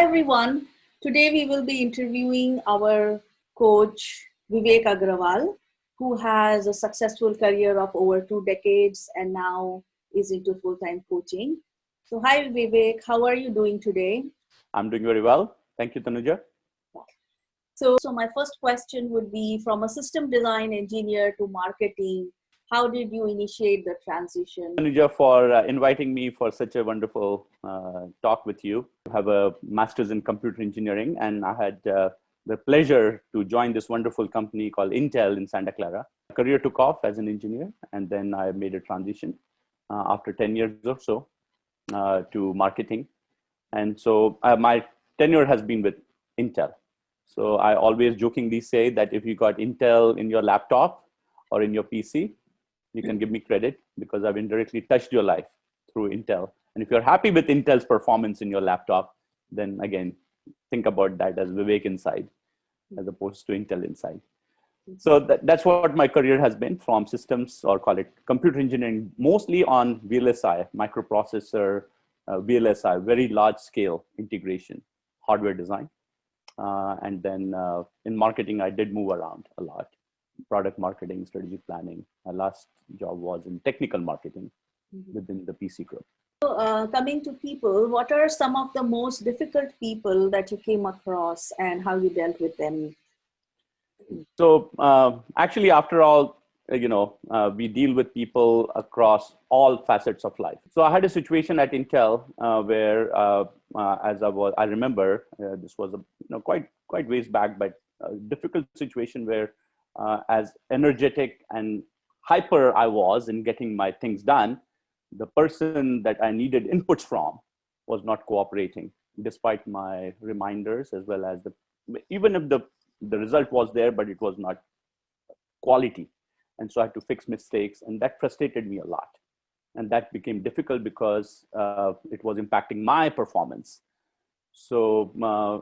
everyone. Today we will be interviewing our coach Vivek Agarwal, who has a successful career of over 2 decades and now is into full-time coaching. So, hi Vivek, how are you doing today? I'm doing very well. Thank you, Tanuja. So my first question would be, from a system design engineer to marketing, how did you initiate the transition? Tanuja, for inviting me for such a wonderful talk with you. I have a master's in computer engineering, and I had the pleasure to join this wonderful company called Intel in Santa Clara. My career took off as an engineer, and then I made a transition after 10 years or so to marketing. And so my tenure has been with Intel. So I always jokingly say that if you got Intel in your laptop or in your PC, you can give me credit because I've indirectly touched your life through Intel. And if you're happy with Intel's performance in your laptop, then again, think about that as Vivek inside, as opposed to Intel inside. So that's what my career has been, from systems, or call it computer engineering, mostly on VLSI, microprocessor, VLSI, very large scale integration, hardware design. And then in marketing, I did move around a lot. Product marketing, strategic planning. My last job was in technical marketing within the PC group. So, coming to people, what are some of the most difficult people that you came across and how you dealt with them? So actually, after all, we deal with people across all facets of life. So I had a situation at Intel where, I remember this was quite ways back, but a difficult situation where, as energetic and hyper I was in getting my things done, the person that I needed inputs from was not cooperating, despite my reminders, as well as even if the result was there, but it was not quality. And so I had to fix mistakes, and that frustrated me a lot. And that became difficult because it was impacting my performance. So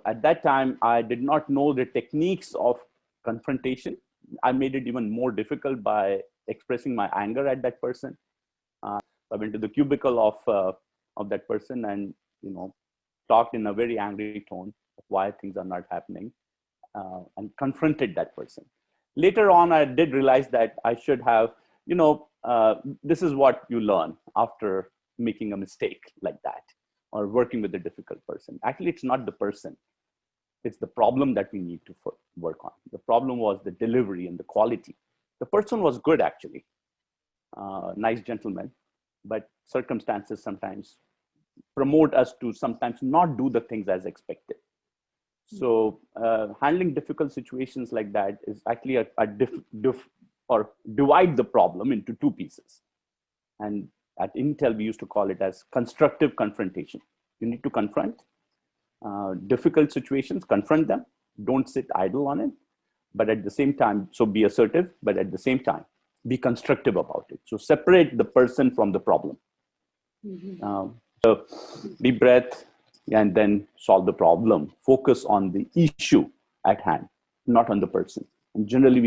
at that time, I did not know the techniques of confrontation. I made it even more difficult by expressing my anger at that person. I went to the cubicle of that person and talked in a very angry tone of why things are not happening, and confronted that person. Later on, I did realize that I should have, this is what you learn after making a mistake like that, or working with a difficult person. Actually, it's not the person. It's the problem that we need to work on. The problem was the delivery and the quality. The person was good, actually, nice gentleman, but circumstances sometimes promote us to sometimes not do the things as expected. So handling difficult situations like that is actually or divide the problem into two pieces. And at Intel, we used to call it as constructive confrontation. You need to confront difficult situations, confront them, don't sit idle on it, but at the same time, so be assertive, but at the same time, be constructive about it. So separate the person from the problem. So deep breath, and then solve the problem. Focus on the issue at hand, not on the person. And generally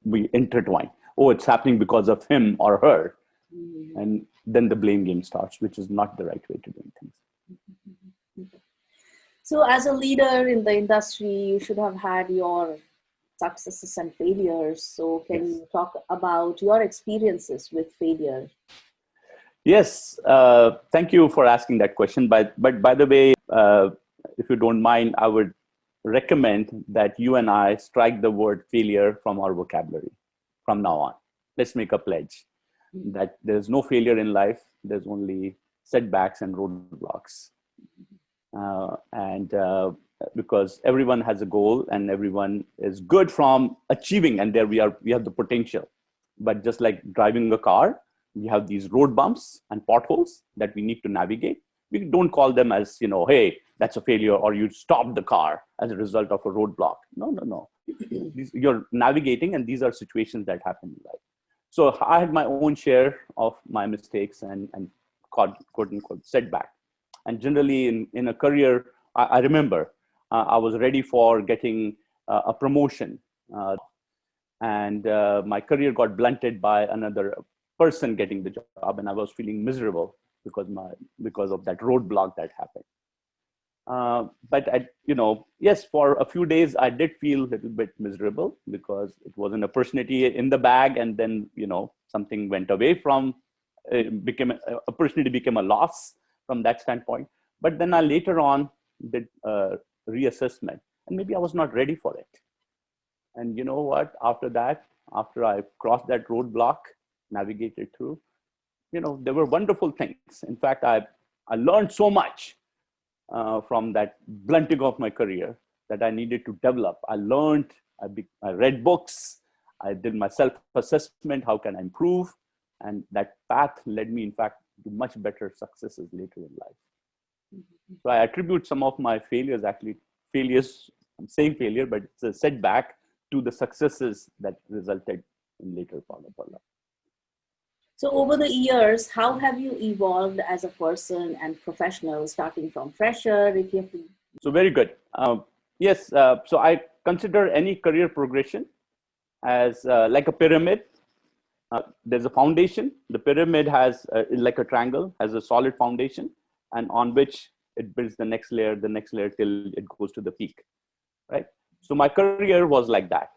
we intertwine. Oh, it's happening because of him or her. And then the blame game starts, which is not the right way to do things. So as a leader in the industry, you should have had your successes and failures. So can you talk about your experiences with failure? Yes, thank you for asking that question. But by the way, if you don't mind, I would recommend that you and I strike the word failure from our vocabulary from now on. Let's make a pledge that there's no failure in life. There's only setbacks and roadblocks. Because everyone has a goal and everyone is good from achieving, and there we have the potential. But just like driving a car, we have these road bumps and potholes that we need to navigate. We don't call them as, hey, that's a failure, or you stopped the car as a result of a roadblock. No. You're navigating, and these are situations that happen in life. So I had my own share of my mistakes and quote unquote setback. And generally in a career, I remember I was ready for getting a promotion. And my career got blunted by another person getting the job, and I was feeling miserable because of that roadblock that happened. But yes, for a few days I did feel a little bit miserable because it was an opportunity in the bag, and then something went away from became opportunity became a loss from that standpoint. But then I later on did reassessment, and maybe I was not ready for it. And you know what? After that, after I crossed that roadblock, navigated through, there were wonderful things. In fact, I learned so much from that blunting of my career that I needed to develop. I learned, I read books, I did my self-assessment, how can I improve? And that path led me, in fact, to much better successes later in life. So I attribute some of my failures, actually, failures, I'm saying failure, but it's a setback to the successes that resulted in later part of our life. So over the years, how have you evolved as a person and professional, starting from fresher, if you have to? So very good. Yes, so I consider any career progression as like a pyramid. There's a foundation. The pyramid has like a triangle, has a solid foundation, and on which it builds the next layer till it goes to the peak, right? So my career was like that.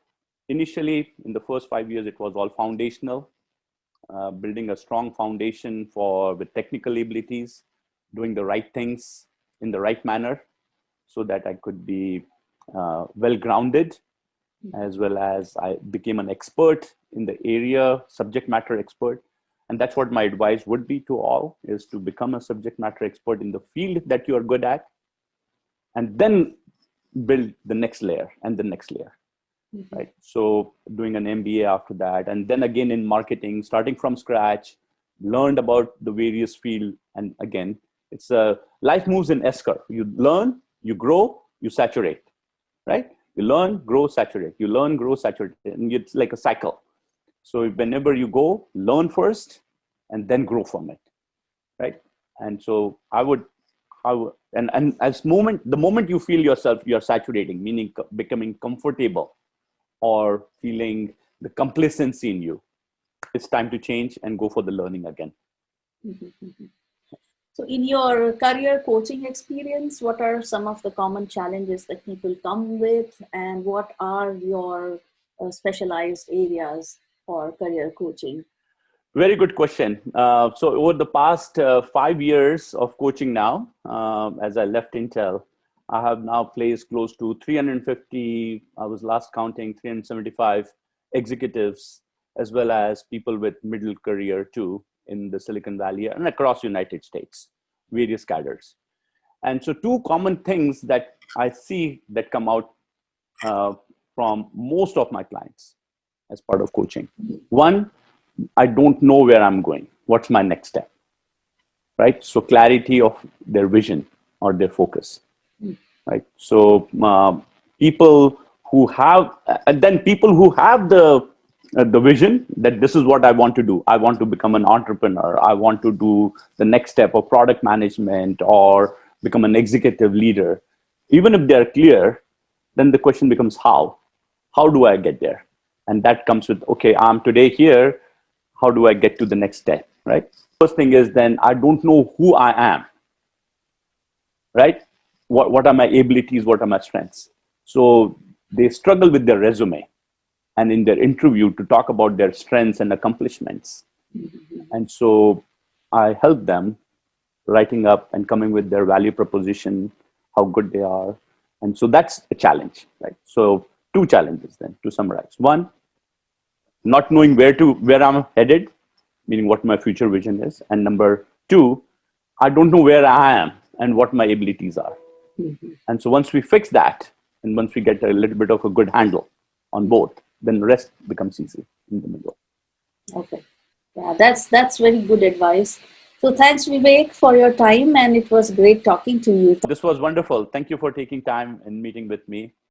Initially, in the first 5 years, it was all foundational, building a strong foundation with technical abilities, doing the right things in the right manner, so that I could be well grounded, as well as I became an expert in the area, subject matter expert. And that's what my advice would be to all, is to become a subject matter expert in the field that you are good at, and then build the next layer and the next layer. Right. So doing an MBA after that, and then again in marketing, starting from scratch, learned about the various field. And again, it's life moves in S-curve. You learn, you grow, you saturate, right? You learn, grow, saturate. You learn, grow, saturate, and it's like a cycle. So whenever you go, learn first, and then grow from it, right? And so I would, and the moment you feel yourself, you're saturating, meaning becoming comfortable, or feeling the complacency in you, it's time to change and go for the learning again. So in your career coaching experience, what are some of the common challenges that people come with, and what are your specialized areas for career coaching? Very good question. So over the past 5 years of coaching now, as I left Intel, I have now placed close to 350, I was last counting, 375 executives, as well as people with middle career too, in the Silicon Valley and across United States, various cadres. And so two common things that I see that come out from most of my clients as part of coaching. One, I don't know where I'm going. What's my next step? Right? So clarity of their vision or their focus. Right? So people who have, and then people who have the vision that this is what I want to do. I want to become an entrepreneur. I want to do the next step of product management or become an executive leader. Even if they're clear, then the question becomes how? How do I get there? And that comes with, okay, I'm today here. How do I get to the next step, right? First thing is, then I don't know who I am, right? What are my abilities? What are my strengths? So they struggle with their resume and in their interview to talk about their strengths and accomplishments. And so I help them writing up and coming with their value proposition, how good they are. And so that's a challenge, right? So two challenges then to summarize. One, not knowing where I'm headed, meaning what my future vision is. And number two, I don't know where I am and what my abilities are. And so once we fix that, and once we get a little bit of a good handle on both, then the rest becomes easy in the middle. Okay. Yeah, that's very good advice. So thanks, Vivek, for your time, and it was great talking to you. This was wonderful. Thank you for taking time and meeting with me.